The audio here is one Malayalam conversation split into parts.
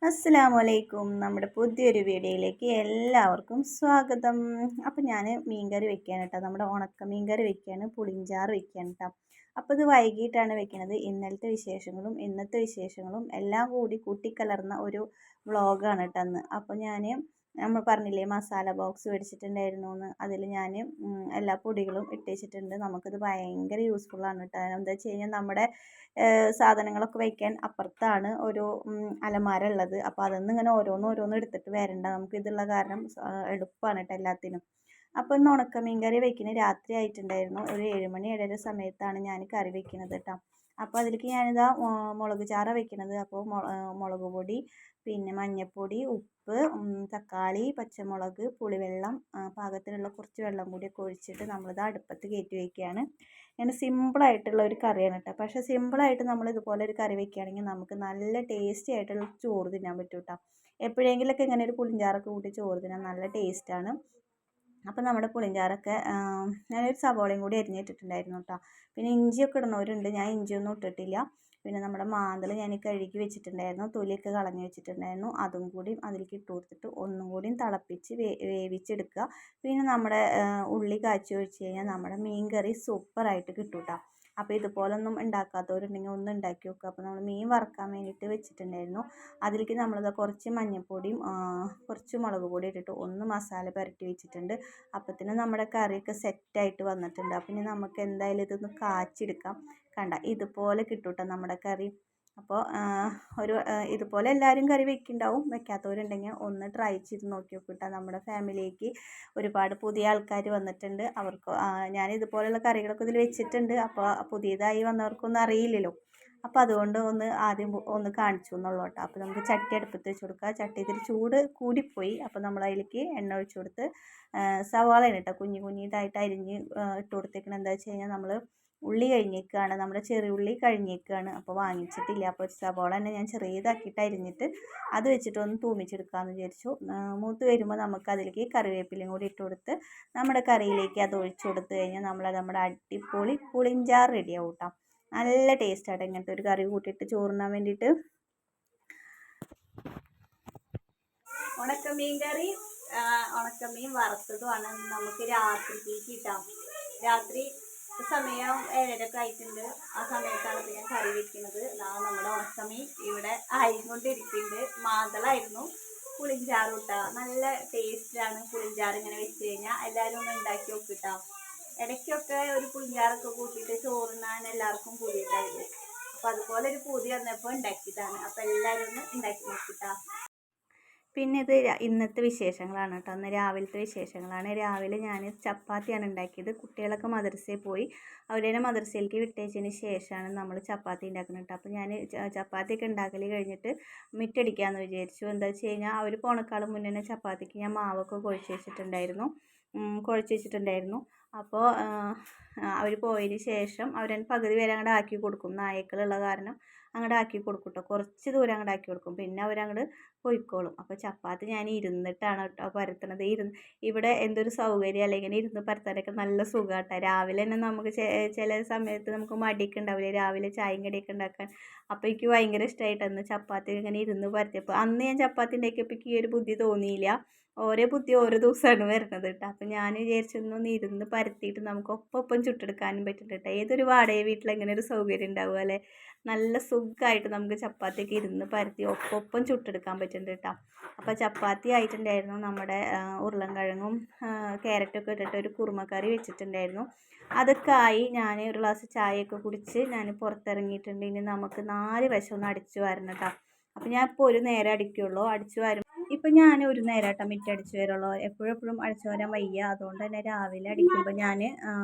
അസ്സലാമലൈക്കും. നമ്മുടെ പുതിയൊരു വീഡിയോയിലേക്ക് എല്ലാവർക്കും സ്വാഗതം. അപ്പം ഞാൻ മീൻകറി വെക്കുകയാണ് കേട്ടോ. നമ്മുടെ ഉണക്ക മീൻകറി വെക്കുകയാണ്, പുളിഞ്ചാറ് വെക്കുകയാണ് കേട്ടോ. അപ്പോൾ ഇത് വൈകിട്ടാണ് വെക്കുന്നത്. ഇന്നലത്തെ വിശേഷങ്ങളും ഇന്നത്തെ വിശേഷങ്ങളും എല്ലാം കൂടി കൂട്ടിക്കലർന്ന ഒരു വ്ളോഗാണ് കേട്ടോ അന്ന്. അപ്പോൾ നമ്മൾ പറഞ്ഞില്ലേ മസാല ബോക്സ് മേടിച്ചിട്ടുണ്ടായിരുന്നു എന്ന്, അതിൽ ഞാൻ എല്ലാ പൊടികളും ഇട്ട് വെച്ചിട്ടുണ്ട്. നമുക്കിത് ഭയങ്കര യൂസ്ഫുള്ളാണ് കേട്ടോ. എന്താ വെച്ച് കഴിഞ്ഞാൽ നമ്മുടെ സാധനങ്ങളൊക്കെ വയ്ക്കാൻ അപ്പുറത്താണ് ഒരു അലമാര ഉള്ളത്. അപ്പോൾ അതിൽ ഇങ്ങനെ ഓരോന്ന് എടുത്തിട്ട് വരണ്ട, നമുക്ക് ഇതുള്ള കാരണം എളുപ്പമാണ് കേട്ടോ എല്ലാത്തിനും. അപ്പോൾ ഇന്ന് ഉണക്കമീൻ കറി വെക്കുന്നത് രാത്രി ആയിട്ടുണ്ടായിരുന്നു. ഒരു 7 മണി 7:30 സമയത്താണ് ഞാൻ കറി വെക്കുന്നത് കേട്ടോ. അപ്പോൾ അതിലേക്ക് ഞാനിതാ മുളക് ചാറ വെക്കുന്നത്. അപ്പോൾ മുളക് പൊടി, പിന്നെ മഞ്ഞൾപ്പൊടി, ഉപ്പ്, തക്കാളി, പച്ചമുളക്, പുളിവെള്ളം, പാകത്തിനുള്ള കുറച്ച് വെള്ളം കൂടിയൊക്കെ ഒഴിച്ചിട്ട് നമ്മളിത് അടുപ്പത്ത് കയറ്റി വയ്ക്കുകയാണ്. ഇങ്ങനെ സിമ്പിളായിട്ടുള്ള ഒരു കറിയാണ് കേട്ടോ. പക്ഷേ സിമ്പിളായിട്ട് നമ്മൾ ഇതുപോലെ ഒരു കറി വെക്കുകയാണെങ്കിൽ നമുക്ക് നല്ല ടേസ്റ്റി ആയിട്ടുള്ള ചോറ് തിന്നാൻ പറ്റും കേട്ടോ. എപ്പോഴെങ്കിലുമൊക്കെ ഇങ്ങനെ ഒരു പുളിഞ്ചാറൊക്കെ കൂട്ടി ചോറ് തിന്നാൻ നല്ല ടേസ്റ്റാണ്. അപ്പോൾ നമ്മുടെ പുളിഞ്ചാറൊക്കെ ഞാനൊരു സവോളയും കൂടി അരിഞ്ഞിട്ടിട്ടുണ്ടായിരുന്നു കേട്ടോ. പിന്നെ ഇഞ്ചിയൊക്കെ ഇടുന്നവരുണ്ട്, ഞാൻ ഇഞ്ചിയൊന്നും ഇട്ടിട്ടില്ല. പിന്നെ നമ്മുടെ മാന്തൾ ഞാൻ കഴുകി വെച്ചിട്ടുണ്ടായിരുന്നു, തൊലിയൊക്കെ കളഞ്ഞ് വെച്ചിട്ടുണ്ടായിരുന്നു. അതും കൂടി അതിലേക്ക് ഇട്ട് കൊടുത്തിട്ട് ഒന്നും കൂടി തിളപ്പിച്ച് വേവിച്ചെടുക്കുക. പിന്നെ നമ്മുടെ ഉള്ളി കാച്ചി ഒഴിച്ച് കഴിഞ്ഞാൽ നമ്മുടെ മീൻ കറി സൂപ്പറായിട്ട് കിട്ടും കേട്ടോ. അപ്പോൾ ഇതുപോലൊന്നും ഉണ്ടാക്കാത്തവരുണ്ടെങ്കിൽ ഒന്ന് ഉണ്ടാക്കി വെക്കുക. അപ്പോൾ നമ്മൾ മീൻ വറുക്കാൻ വേണ്ടിയിട്ട് വെച്ചിട്ടുണ്ടായിരുന്നു. അതിലേക്ക് നമ്മളിത് കുറച്ച് മഞ്ഞൾപ്പൊടിയും കുറച്ച് മുളക് പൊടി ഇട്ടിട്ട് ഒന്ന് മസാല പുരട്ടി വെച്ചിട്ടുണ്ട്. അപ്പത്തിന് നമ്മുടെ കറിയൊക്കെ സെറ്റായിട്ട് വന്നിട്ടുണ്ട്. അപ്പം ഇനി നമുക്ക് എന്തായാലും ഇതൊന്ന് കാച്ചെടുക്കാം. കണ്ട ഇതുപോലെ കിട്ടും കേട്ടോ നമ്മുടെ കറി. അപ്പോൾ ഇതുപോലെ എല്ലാവരും കറി വെക്കുന്നുണ്ടാവും. വെക്കാത്തവരുണ്ടെങ്കിൽ ഒന്ന് ട്രൈ ചെയ്ത് നോക്കി നോക്കിട്ടാ. നമ്മുടെ ഫാമിലിക്ക് ഒരുപാട് പുതിയ ആൾക്കാർ വന്നിട്ടുണ്ട്. അവർക്ക് ഞാൻ ഇതുപോലെയുള്ള കറികളൊക്കെ ഇതിൽ വെച്ചിട്ടുണ്ട്. അപ്പോൾ പുതിയതായി വന്നവർക്കൊന്നും അറിയില്ലല്ലോ. അപ്പോൾ അതുകൊണ്ട് ആദ്യം ഒന്ന് കാണിച്ചു എന്നുള്ളൂ കേട്ടോ. അപ്പോൾ നമുക്ക് ചട്ടി അടുപ്പത്ത് വെച്ച് കൊടുക്കുക. ചട്ടി ഇതിൽ ചൂട് കൂടിപ്പോയി. അപ്പോൾ നമ്മൾ അതിലേക്ക് എണ്ണ ഒഴിച്ച് കൊടുത്ത് സവാളയാണ് കേട്ടോ കുഞ്ഞിതായിട്ട് അരിഞ്ഞ് ഇട്ട് കൊടുത്തേക്കണം. എന്താ വെച്ച് കഴിഞ്ഞാൽ നമ്മൾ ഉള്ളി കഴിഞ്ഞേക്കാണ്, നമ്മുടെ ചെറിയ ഉള്ളി കഴിഞ്ഞേക്കാണ്. അപ്പോൾ വാങ്ങിച്ചിട്ടില്ല. അപ്പോൾ ഒരു സവാള തന്നെ ഞാൻ ചെറിയതാക്കിയിട്ട് അരിഞ്ഞിട്ട് അത് വെച്ചിട്ട് ഒന്ന് തൂമിച്ചെടുക്കാമെന്ന് വിചാരിച്ചു. മൂത്ത് വരുമ്പോൾ നമുക്ക് അതിലേക്ക് കറിവേപ്പിലയും കൂടി ഇട്ട് കൊടുത്ത് നമ്മുടെ കറിയിലേക്ക് അത് ഒഴിച്ചു കൊടുത്തു കഴിഞ്ഞാൽ നമ്മുടെ അടിപൊളി പുളിഞ്ചാറ് റെഡിയാവും കേട്ടോ. നല്ല ടേസ്റ്റായിട്ട് ഇങ്ങനത്തെ ഒരു കറി കൂട്ടിയിട്ട് ചോറുണ്ണാൻ വേണ്ടിയിട്ട്. ഉണക്കമീൻ കറി ഉണക്കമീൻ വറുത്തതുമാണ് നമുക്ക് രാത്രിക്ക് കിട്ടാം. രാത്രി സമയം 7:30 ആയിട്ടുണ്ട്. ആ സമയത്താണ് ഞാൻ കറി വെക്കുന്നത്. നമ്മുടെ ഉണക്കമീൻ ഇവിടെ ആയിക്കൊണ്ടിരിക്കുന്നുണ്ട്. മാന്തളായിരുന്നു പുളിഞ്ചാറ് കിട്ടുക. നല്ല ടേസ്റ്റാണ് പുളിഞ്ചാറ് ഇങ്ങനെ വെച്ച് കഴിഞ്ഞാൽ. എല്ലാവരും ഒന്ന് ഉണ്ടാക്കി നോക്കിട്ടാ. ഇടയ്ക്കൊക്കെ ഒരു പുളിഞ്ചാറൊക്കെ കൂട്ടിയിട്ട് ചോറുണ്ണാൻ എല്ലാവർക്കും പൂതിയുണ്ടാവില്ലേ. അപ്പോൾ അതുപോലെ ഒരു പൂതി വന്നപ്പോൾ ഉണ്ടാക്കിയതാണ്. അപ്പോൾ എല്ലാവരും ഒന്ന് ഉണ്ടാക്കി നോക്കിട്ടാ. പിന്നെ ഇത് ഇന്നത്തെ വിശേഷങ്ങളാണ് കേട്ടോ. അന്ന് രാവിലത്തെ വിശേഷങ്ങളാണ്. രാവിലെ ഞാൻ ചപ്പാത്തിയാണ് ഉണ്ടാക്കിയത്. കുട്ടികളൊക്കെ മദ്രസയിൽ പോയി. അവരെ മദ്രസയിലേക്ക് വിട്ടേച്ചതിന് ശേഷമാണ് നമ്മൾ ചപ്പാത്തി ഉണ്ടാക്കുന്നത് കേട്ടോ. അപ്പോൾ ഞാൻ ചപ്പാത്തിയൊക്കെ ഉണ്ടാക്കൽ കഴിഞ്ഞിട്ട് മിറ്റടിക്കാമെന്ന് വിചാരിച്ചു. എന്താ വെച്ച് കഴിഞ്ഞാൽ അവർ പോണക്കാളും മുന്നേ തന്നെ ചപ്പാത്തിക്ക് ഞാൻ മാവൊക്കെ കുഴച്ച് വെച്ചിട്ടുണ്ടായിരുന്നു. അപ്പോൾ അവർ പോയതിന് ശേഷം അവരെ പകുതി വരെ അങ്ങോട്ട് ആക്കി കൊടുക്കും. നായ്ക്കളുള്ള കാരണം അങ്ങോട്ട് ആക്കി കൊടുക്കും കേട്ടോ. കുറച്ച് ദൂരം അങ്ങോട്ട് ആക്കി കൊടുക്കും. പിന്നെ അവരങ്ങോട്ട് പൊയ്ക്കോളും. അപ്പോൾ ചപ്പാത്തി ഞാൻ ഇരുന്നിട്ടാണ് കേട്ടോ പരത്തണത്. ഇവിടെ എന്തൊരു സൗകര്യം, അല്ലെങ്കിൽ ഇരുന്ന് പരത്താനൊക്കെ നല്ല സുഖമാട്ടോ. രാവിലെ തന്നെ നമുക്ക് ചില സമയത്ത് നമുക്ക് മടിയൊക്കെ ഉണ്ടാവില്ലേ രാവിലെ ചായയും കടിയൊക്കെ ഉണ്ടാക്കാൻ. അപ്പോൾ എനിക്ക് ഭയങ്കര ഇഷ്ടമായിട്ടന്ന് ചപ്പാത്തി ഇങ്ങനെ ഇരുന്ന് പരത്തിയപ്പോൾ. അന്ന് ഞാൻ ചപ്പാത്തി ഉണ്ടാക്കിയപ്പോൾ ഈ ഒരു ബുദ്ധി തോന്നിയില്ല. ഓരോ ബുദ്ധി ഓരോ ദിവസമാണ് വരുന്നത് കേട്ടോ. അപ്പോൾ ഞാൻ വിചാരിച്ചൊന്ന് ഇരുന്ന് പരത്തിയിട്ട് നമുക്ക് ഒപ്പം ചുട്ടെടുക്കാനും പറ്റും കേട്ടോ. ഏതൊരു വാടക വീട്ടിൽ എങ്ങനെ ഒരു സൗകര്യം ഉണ്ടാവുക അല്ലേ. നല്ല സുഖമായിട്ട് നമുക്ക് ചപ്പാത്തിയൊക്കെ ഇരുന്ന് പരത്തി ഒപ്പം ചുട്ടെടുക്കാൻ പറ്റുന്നുണ്ട് കേട്ടോ. അപ്പോൾ ചപ്പാത്തി ആയിട്ടുണ്ടായിരുന്നു. നമ്മുടെ ഉരുളൻകിഴങ്ങും ക്യാരറ്റൊക്കെ ഇട്ടിട്ട് ഒരു കുറുമക്കറി വെച്ചിട്ടുണ്ടായിരുന്നു. അതൊക്കെ ആയി. ഞാൻ ഒരു ഗ്ലാസ് ചായയൊക്കെ കുടിച്ച് ഞാൻ പുറത്തിറങ്ങിയിട്ടുണ്ട്. ഇനി നമുക്ക് 4 വശം ഒന്ന് അടിച്ചു വാരണം കേട്ടോ. അപ്പോൾ ഞാൻ ഇപ്പോൾ ഒരു നേരം അടിക്കുള്ളൂ. അടിച്ചു വാരും ഇപ്പം ഞാൻ ഒരു നേരമായിട്ടോ മിറ്റടിച്ച് വരുള്ളൂ. എപ്പോഴും അടിച്ചു വരാൻ വയ്യ. അതുകൊണ്ട് തന്നെ രാവിലെ അടിക്കുമ്പോൾ ഞാൻ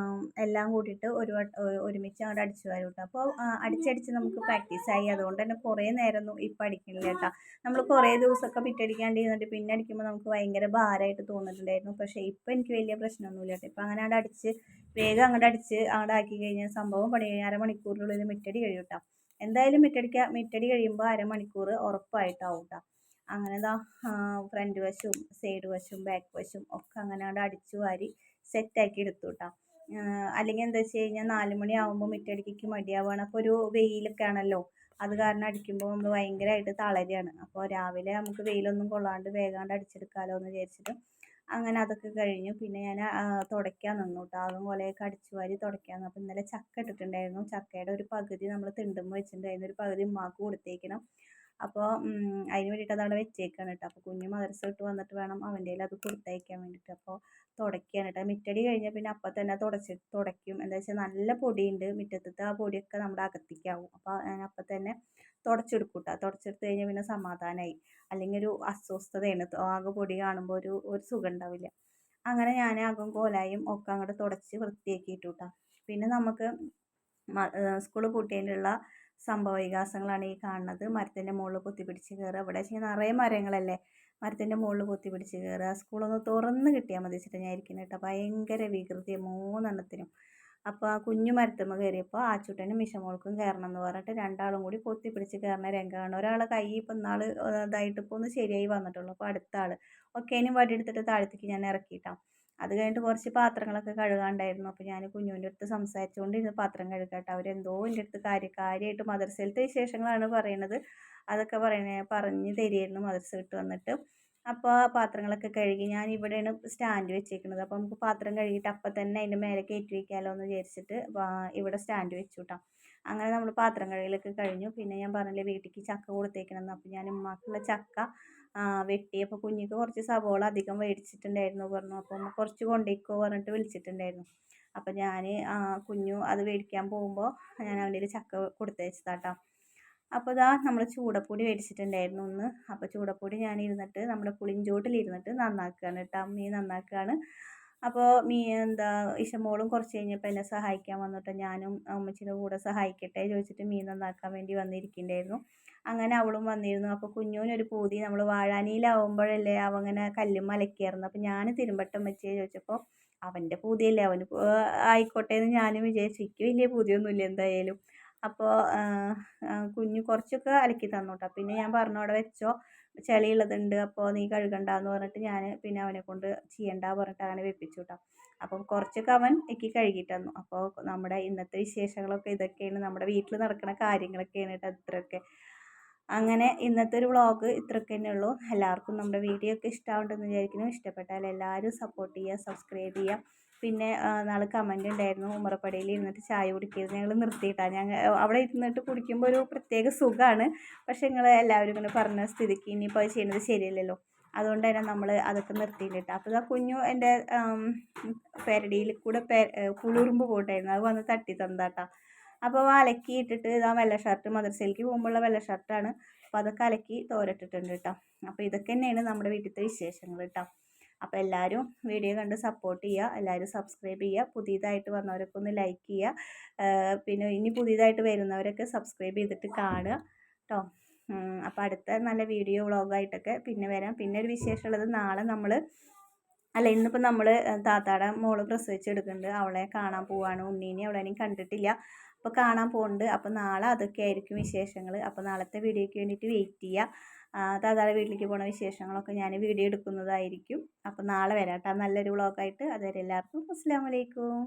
എല്ലാം കൂട്ടിയിട്ട് ഒരുമിച്ച് അങ്ങോട്ട് അടിച്ചു വരും കേട്ടോ. അപ്പോൾ അടിച്ചടിച്ച് നമുക്ക് പ്രാക്ടീസായി. അതുകൊണ്ട് തന്നെ കുറേ നേരമൊന്നും ഇപ്പം അടിക്കണില്ല കേട്ടോ. നമ്മൾ കുറേ ദിവസമൊക്കെ മിറ്റടിക്കാണ്ടിരുന്നിട്ട് പിന്നെ അടിക്കുമ്പോൾ നമുക്ക് ഭയങ്കര ഭാരമായിട്ട് തോന്നിയിട്ടുണ്ടായിരുന്നു. പക്ഷേ ഇപ്പം എനിക്ക് വലിയ പ്രശ്നമൊന്നുമില്ല കേട്ടോ. ഇപ്പം അങ്ങനെ അങ്ങോട്ട് അടിച്ച് വേഗം അങ്ങോട്ട് ആക്കി കഴിഞ്ഞാൽ സംഭവം പണി കഴിഞ്ഞ് അരമണിക്കൂറിനുള്ളിൽ മിറ്റടി കഴിയും കേട്ടോ. എന്തായാലും മിറ്റടി കഴിയുമ്പോൾ അരമണിക്കൂർ ഉറപ്പായിട്ടാവും കേട്ടോ. അങ്ങനെ ഫ്രണ്ട് വശവും സൈഡ് വശവും ബാക്ക് വശവും ഒക്കെ അങ്ങനെ അടിച്ചു വാരി സെറ്റാക്കി എടുത്തു കേട്ടോ. അല്ലെങ്കിൽ എന്താ വെച്ച് കഴിഞ്ഞാൽ 4 മണി ആകുമ്പോൾ മിറ്റടിക്ക് മടിയാവുകയാണ്. അപ്പോൾ ഒരു വെയിലൊക്കെ ആണല്ലോ. അത് കാരണം അടിക്കുമ്പോൾ നമ്മൾ ഭയങ്കരമായിട്ട് തളരുകയാണ്. അപ്പോൾ രാവിലെ നമുക്ക് വെയിലൊന്നും കൊള്ളാണ്ട് വേഗാണ്ട് അടിച്ചെടുക്കാമല്ലോ എന്ന് വിചാരിച്ചിട്ട് അങ്ങനെ അതൊക്കെ കഴിഞ്ഞു. പിന്നെ ഞാൻ തുടയ്ക്കാൻ നിന്നു കേട്ടോ. അതും കൊലയൊക്കെ അടിച്ചു വാരി തുടയ്ക്കാൻ നിന്നു. അപ്പോൾ ഇന്നലെ ചക്ക ഇട്ടിട്ടുണ്ടായിരുന്നു. ചക്കയുടെ ഒരു പകുതി നമ്മൾ തിണ്ടുമ്പോൾ വെച്ചിട്ടുണ്ടായിരുന്നു, ഒരു പകുതി ഉമ്മാക്ക് കൊടുത്തേക്കണം. അപ്പോൾ അതിന് വേണ്ടിയിട്ട് അതവിടെ വെച്ചേക്കാണ് കേട്ടോ. അപ്പോൾ കുഞ്ഞ് മദ്രസ വിട്ട് വന്നിട്ട് വേണം അവൻ്റെ കയ്യിൽ അത് കൊടുത്തയക്കാൻ വേണ്ടിയിട്ട്. അപ്പോൾ തുടയ്ക്കുകയാണ് കേട്ടോ. മിറ്റടി കഴിഞ്ഞാൽ പിന്നെ അപ്പം തന്നെ തുടയ്ക്കും. എന്താ വെച്ചാൽ നല്ല പൊടിയുണ്ട് മുറ്റത്തത്തെ, ആ പൊടിയൊക്കെ നമ്മുടെ അകത്തേക്കാവും. അപ്പോൾ ഞാൻ അപ്പം തന്നെ തുടച്ചെടുക്കും കേട്ടോ. തുടച്ചെടുത്ത് കഴിഞ്ഞാൽ പിന്നെ സമാധാനമായി. അല്ലെങ്കിൽ ഒരു അസ്വസ്ഥതയാണ്, ആകെ പൊടി കാണുമ്പോൾ ഒരു സുഖം ഉണ്ടാവില്ല. അങ്ങനെ ഞാൻ അകം കോലായും ഒക്കെ അങ്ങോട്ട് തുടച്ച് വൃത്തിയാക്കിയിട്ടു കേട്ടോ. പിന്നെ നമുക്ക് സ്കൂൾ പൂട്ടിയതിനുള്ള സംഭവ വികാസങ്ങളാണ് ഈ കാണുന്നത്. മരത്തിൻ്റെ മുകളിൽ പൊത്തിപ്പിടിച്ച് കയറുക. ഇവിടെ വെച്ചാൽ നിറയെ മരങ്ങളല്ലേ, മരത്തിൻ്റെ മുകളിൽ പൊത്തിപ്പിടിച്ച് കയറുക. സ്കൂളൊന്ന് തുറന്ന് കിട്ടിയാൽ മതി വെച്ചിട്ട് ഞാൻ ഇരിക്കുന്നത് കേട്ടോ. ഭയങ്കര വികൃതി 3 അപ്പോൾ ആ കുഞ്ഞു മരത്തുമ്മ കയറിയപ്പോൾ ആച്ചൂട്ടനും മിഷമോൾക്കും കയറണം എന്ന് പറഞ്ഞിട്ട് രണ്ടാളും കൂടി പൊത്തിപ്പിടിച്ച് കയറുന്ന രംഗമാണ്. ഒരാളെ കൈ ഇപ്പം ഇന്നാൾ ഇതായിട്ട് ഇപ്പോൾ ഒന്ന് ശരിയായി വന്നിട്ടുള്ളൂ. അപ്പോൾ അടുത്ത ആൾ ഒക്കേനും വടി എടുത്തിട്ട് താഴത്തേക്ക് ഞാൻ ഇറക്കിയിട്ടാണ്. അത് കഴിഞ്ഞിട്ട് കുറച്ച് പാത്രങ്ങളൊക്കെ കഴുകാണ്ടായിരുന്നു. അപ്പോൾ ഞാൻ കുഞ്ഞുവിൻ്റെ അടുത്ത് സംസാരിച്ചുകൊണ്ടിരുന്ന് പാത്രം കഴുകട്ടെ. അവരെന്തോ എൻ്റെ അടുത്ത് കാര്യമായിട്ട് മദ്രസയിലത്തെ വിശേഷങ്ങളാണ് പറയുന്നത്. അതൊക്കെ പറഞ്ഞ് തരികയായിരുന്നു മദ്രസ വിട്ട് വന്നിട്ട്. അപ്പോൾ ആ പാത്രങ്ങളൊക്കെ കഴുകി ഞാൻ ഇവിടെയാണ് സ്റ്റാൻഡ് വെച്ചേക്കുന്നത്. അപ്പോൾ നമുക്ക് പാത്രം കഴുകിയിട്ട് അപ്പം തന്നെ അതിൻ്റെ മേലെ കയറ്റി വയ്ക്കാമല്ലോ എന്ന് വിചാരിച്ചിട്ട് ഇവിടെ സ്റ്റാൻഡ് വെച്ചു കേട്ടോ. അങ്ങനെ നമ്മൾ പാത്രം കഴുകലൊക്കെ കഴിഞ്ഞു. പിന്നെ ഞാൻ പറഞ്ഞില്ലേ വീട്ടിലേക്ക് ചക്ക കൊടുത്തേക്കണമെന്ന്. അപ്പോൾ ഞാൻ ഉമ്മാക്കുള്ള ചക്ക വെട്ടി. അപ്പോൾ കുഞ്ഞിക്ക് കുറച്ച് സവോള അധികം മേടിച്ചിട്ടുണ്ടായിരുന്നു പറഞ്ഞു. അപ്പോൾ കുറച്ച് കൊണ്ടേക്കോ പറഞ്ഞിട്ട് വിളിച്ചിട്ടുണ്ടായിരുന്നു. അപ്പോൾ ഞാൻ കുഞ്ഞു അത് മേടിക്കാൻ പോകുമ്പോൾ ഞാൻ അവൻ്റെ ചക്ക കൊടുത്തയച്ചതാട്ടോ. അപ്പോൾ ഇതാ നമ്മൾ ചൂടപ്പൊടി മേടിച്ചിട്ടുണ്ടായിരുന്നു ഒന്ന്. അപ്പോൾ ചൂടപ്പൊടി ഞാൻ ഇരുന്നിട്ട് നമ്മുടെ പുളിഞ്ചോട്ടിലിരുന്നിട്ട് നന്നാക്കുകയാണ് കേട്ടോ. മീൻ നന്നാക്കുകയാണ്. അപ്പോൾ ഇശമോളും കുറച്ച് കഴിഞ്ഞപ്പോൾ എന്നെ സഹായിക്കാൻ വന്നിട്ട് ഞാനും അമ്മച്ചിയുടെ കൂടെ സഹായിക്കട്ടെ ചോദിച്ചിട്ട് മീൻ നന്നാക്കാൻ വേണ്ടി വന്നിരിക്കുന്നുണ്ടായിരുന്നു. അങ്ങനെ അവളും വന്നിരുന്നു. അപ്പോൾ കുഞ്ഞുവിനൊരു പൂതി, നമ്മൾ വാഴാനിയിലാവുമ്പോഴല്ലേ അവങ്ങനെ കല്ലും അലക്കിയായിരുന്നു. അപ്പോൾ ഞാൻ തിരുമ്പട്ടം വെച്ചേ ചോദിച്ചപ്പോൾ അവൻ്റെ പൂതിയല്ലേ, അവന് ആയിക്കോട്ടെ എന്ന് ഞാനും വിചാരിച്ചു. എനിക്ക് വലിയ പൂതിയൊന്നുമില്ല എന്തായാലും. അപ്പോൾ കുഞ്ഞ് കുറച്ചൊക്കെ അലക്കി തന്നു കേട്ടോ. പിന്നെ ഞാൻ പറഞ്ഞു അവിടെ വെച്ചോ, ചെളിയുള്ളതുണ്ട്, അപ്പോൾ നീ കഴുകണ്ടെന്ന് പറഞ്ഞിട്ട് ഞാൻ പിന്നെ അവനെ കൊണ്ട് ചെയ്യണ്ട പറഞ്ഞിട്ട് അങ്ങനെ വെപ്പിച്ചു കേട്ടോ. അപ്പം കുറച്ചൊക്കെ അവൻ എനിക്ക് കഴുകി തന്നു. അപ്പോൾ നമ്മുടെ ഇന്നത്തെ വിശേഷങ്ങളൊക്കെ ഇതൊക്കെയാണ്, നമ്മുടെ വീട്ടിൽ നടക്കുന്ന കാര്യങ്ങളൊക്കെയാണ് കേട്ടോ ഇത്രയൊക്കെ. അങ്ങനെ ഇന്നത്തെ ഒരു വ്ളോഗ് ഇത്രയൊക്കെ തന്നെ ഉള്ളൂ. എല്ലാവർക്കും നമ്മുടെ വീഡിയോ ഒക്കെ ഇഷ്ടമാവുണ്ടെന്ന് വിചാരിക്കുന്നു. ഇഷ്ടപ്പെട്ടാൽ എല്ലാവരും സപ്പോർട്ട് ചെയ്യുക, സബ്സ്ക്രൈബ് ചെയ്യുക. പിന്നെ നാളെ കമൻറ്റ് ഉണ്ടായിരുന്നു, ഉമ്മറപ്പടിയിൽ ഇരുന്നിട്ട് ചായ കുടിക്കരുത്. ഞങ്ങൾ നിർത്തിയിട്ടാണ്. ഞങ്ങൾ അവിടെ ഇരുന്നിട്ട് കുടിക്കുമ്പോൾ ഒരു പ്രത്യേക സുഖമാണ്. പക്ഷേ നിങ്ങൾ എല്ലാവരും ഇങ്ങനെ പറഞ്ഞ സ്ഥിതിക്ക് ഇനിയിപ്പോൾ അത് ചെയ്യുന്നത് ശരിയല്ലല്ലോ, അതുകൊണ്ട് തന്നെ നമ്മൾ അതൊക്കെ നിർത്തിയിട്ടിട്ട്. അപ്പോൾ ആ കുഞ്ഞു എൻ്റെ പെരടിയിൽ കൂടെ പുളുറുമ്പ് പോയിട്ടായിരുന്നു, അത് വന്ന് തട്ടി തന്നതാട്ടോ. അപ്പോൾ അലക്കി ഇട്ടിട്ട് ഇതാ വെള്ള ഷർട്ട്, മദ്രസയിലേക്ക് പോകുമ്പോഴുള്ള വെള്ള ഷർട്ടാണ്. അപ്പോൾ അതൊക്കെ അലക്കി തോരട്ടിട്ടുണ്ട് കേട്ടോ. അപ്പോൾ ഇതൊക്കെ തന്നെയാണ് നമ്മുടെ വീട്ടിലത്തെ വിശേഷങ്ങൾ കേട്ടോ. അപ്പോൾ എല്ലാവരും വീഡിയോ കണ്ട് സപ്പോർട്ട് ചെയ്യുക, എല്ലാവരും സബ്സ്ക്രൈബ് ചെയ്യുക. പുതിയതായിട്ട് വന്നവരൊക്കെ ഒന്ന് ലൈക്ക് ചെയ്യുക. പിന്നെ ഇനി പുതിയതായിട്ട് വരുന്നവരൊക്കെ സബ്സ്ക്രൈബ് ചെയ്തിട്ട് കാണുക കേട്ടോ. അപ്പോൾ അടുത്ത നല്ല വീഡിയോ വ്ളോഗായിട്ടൊക്കെ പിന്നെ വരാം. പിന്നെ ഒരു വിശേഷമുള്ളത്, നാളെ ഇന്നിപ്പോൾ നമ്മൾ താത്താടെ മോള് പ്രസവിച്ചെടുക്കുന്നുണ്ട്. അവളെ കാണാൻ പോവാണ്. ഉണ്ണീനെ അവളെയും കണ്ടിട്ടില്ല, അപ്പോൾ കാണാൻ പോകുന്നുണ്ട്. അപ്പോൾ നാളെ അതൊക്കെ ആയിരിക്കും വിശേഷങ്ങൾ. അപ്പോൾ നാളത്തെ വീഡിയോയ്ക്ക് വേണ്ടിയിട്ട് വെയിറ്റ് ചെയ്യുക. താത്താടെ വീട്ടിലേക്ക് പോകുന്ന വിശേഷങ്ങളൊക്കെ ഞാൻ വീഡിയോ എടുക്കുന്നതായിരിക്കും. അപ്പോൾ നാളെ വരാം കേട്ടോ നല്ലൊരു വ്ളോഗായിട്ട്. അതുവരെ എല്ലാവർക്കും അസ്സലാമു അലൈക്കും.